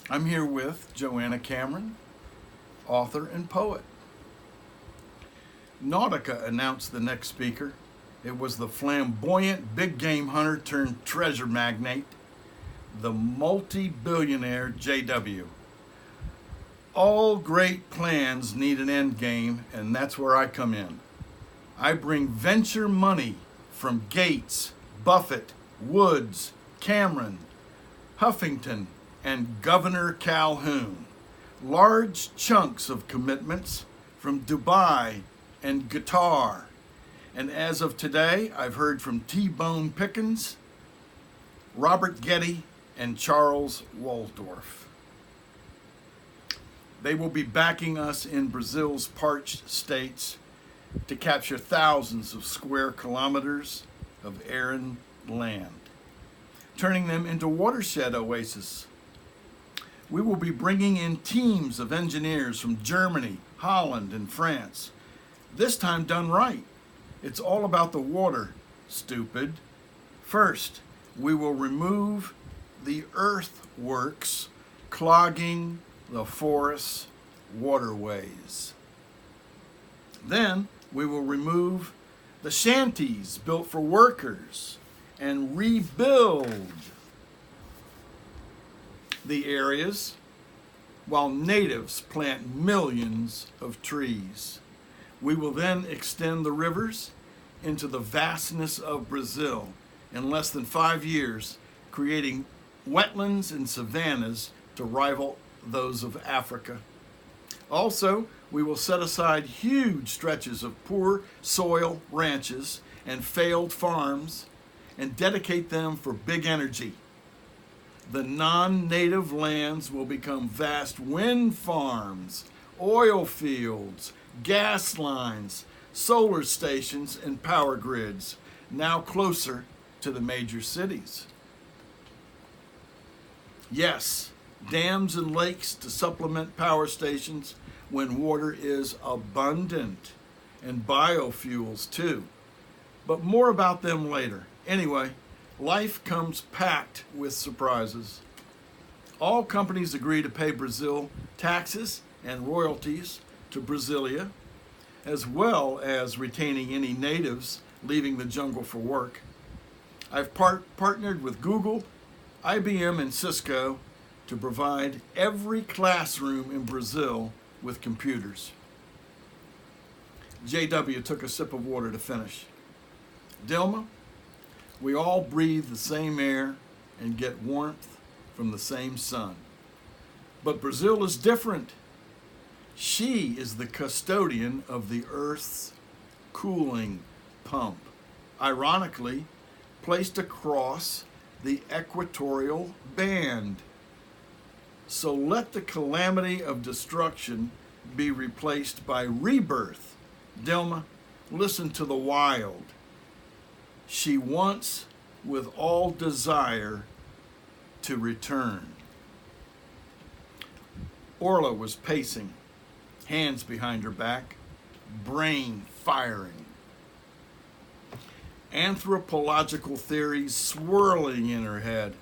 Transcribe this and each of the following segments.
I'm here with Joanna Cameron, author and poet. Nautica announced the next speaker. It was the flamboyant big game hunter turned treasure magnate, the multi-billionaire JW. All great plans need an end game, and that's where I come in. I bring venture money from Gates, Buffett, Woods, Cameron, Huffington, and Governor Calhoun. Large chunks of commitments from Dubai and Qatar. And as of today, I've heard from T-Bone Pickens, Robert Getty, and Charles Waldorf. They will be backing us in Brazil's parched states to capture thousands of square kilometers of arid land, turning them into watershed oases. We will be bringing in teams of engineers from Germany, Holland, and France. This time done right. It's all about the water, stupid. First, we will remove the earthworks clogging the forest's waterways. Then we will remove the shanties built for workers and rebuild the areas while natives plant millions of trees. We will then extend the rivers into the vastness of Brazil in less than 5 years, creating wetlands and savannas to rival those of Africa. Also, we will set aside huge stretches of poor soil ranches and failed farms and dedicate them for big energy. The non-native lands will become vast wind farms, oil fields, gas lines, solar stations, and power grids, now closer to the major cities. Yes, dams and lakes to supplement power stations when water is abundant, and biofuels too. But more about them later. Anyway, life comes packed with surprises. All companies agree to pay Brazil taxes and royalties to Brasilia, as well as retaining any natives leaving the jungle for work. I've partnered with Google, IBM, and Cisco to provide every classroom in Brazil with computers. JW took a sip of water to finish. Dilma, we all breathe the same air and get warmth from the same sun. But Brazil is different. She is the custodian of the Earth's cooling pump, ironically placed across the equatorial band. So let the calamity of destruction be replaced by rebirth. Dilma, listen to the wild. She wants, with all desire, to return. ORLA was pacing, hands behind her back, brain firing. Anthropological theories swirling in her head.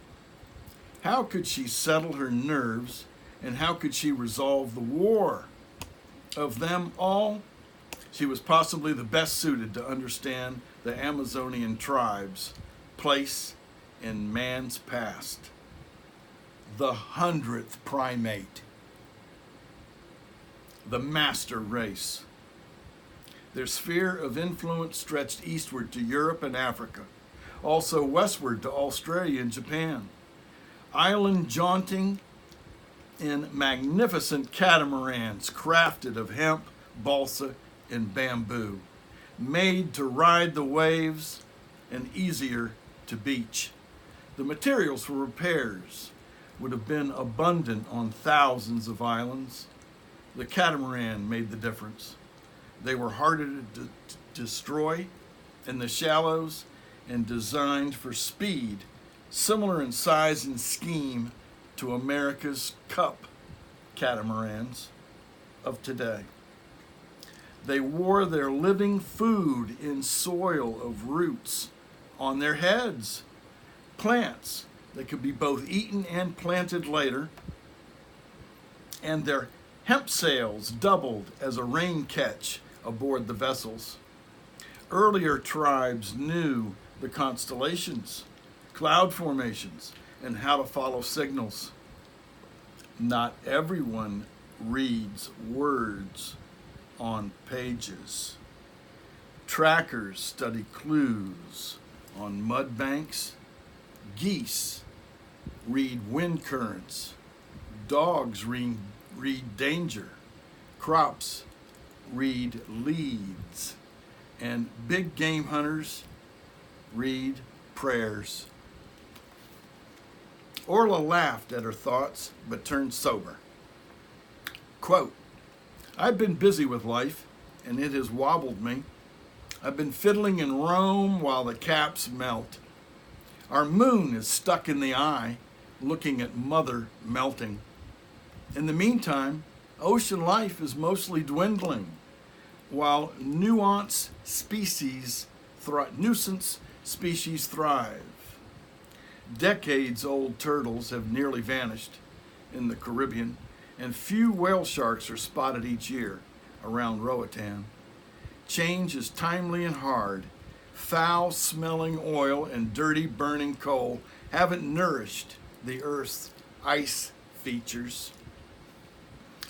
How could she settle her nerves, and how could she resolve the war? Of them all, she was possibly the best suited to understand the Amazonian tribe's place in man's past. The 100th primate. The master race. Their sphere of influence stretched eastward to Europe and Africa, also westward to Australia and Japan. Island jaunting in magnificent catamarans crafted of hemp, balsa, and bamboo, made to ride the waves and easier to beach. The materials for repairs would have been abundant on thousands of islands. The catamaran made the difference. They were harder to destroy in the shallows and designed for speed, similar in size and scheme to America's cup catamarans of today. They wore their living food in soil of roots on their heads, plants that could be both eaten and planted later, and their hemp sails doubled as a rain catch aboard the vessels. Earlier tribes knew the constellations, cloud formations, and how to follow signals. Not everyone reads words on pages. Trackers study clues on mud banks. Geese read wind currents. Dogs read danger. Crops read leads. And big game hunters read prayers. Orla laughed at her thoughts, but turned sober. Quote, I've been busy with life, and it has wobbled me. I've been fiddling in Rome while the caps melt. Our moon is stuck in the eye, looking at Mother melting. In the meantime, ocean life is mostly dwindling, while nuisance species thrive. Decades-old turtles have nearly vanished in the Caribbean, and few whale sharks are spotted each year around Roatan. Change is timely and hard. Foul-smelling oil and dirty burning coal haven't nourished the Earth's ice features.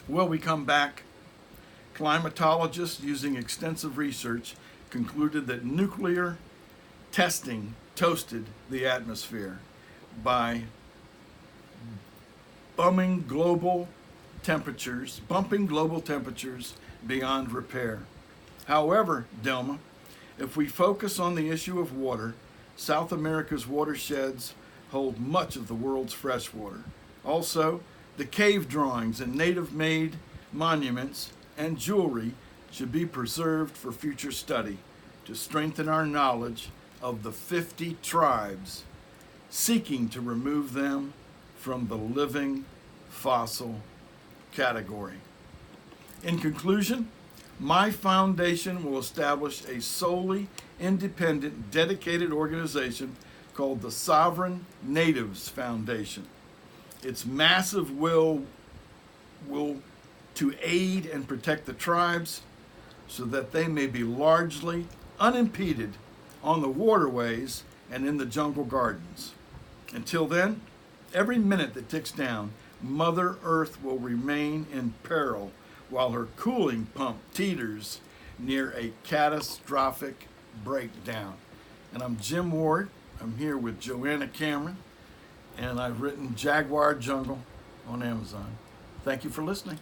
Will we come back? Climatologists, using extensive research, concluded that nuclear testing toasted the atmosphere by bumping global temperatures beyond repair. However, Delma, if we focus on the issue of water, South America's watersheds hold much of the world's fresh water. Also, the cave drawings and native-made monuments and jewelry should be preserved for future study to strengthen our knowledge of the 50 tribes seeking to remove them from the living fossil category. In conclusion, my foundation will establish a solely independent, dedicated organization called the Sovereign Natives Foundation. Its massive will to aid and protect the tribes so that they may be largely unimpeded on the waterways and in the jungle gardens. Until then, every minute that ticks down, Mother Earth will remain in peril while her cooling pump teeters near a catastrophic breakdown. And I'm Jim Ward. I'm here with Joanna Cameron, and I've written Jaguar Jungle on Amazon. Thank you for listening.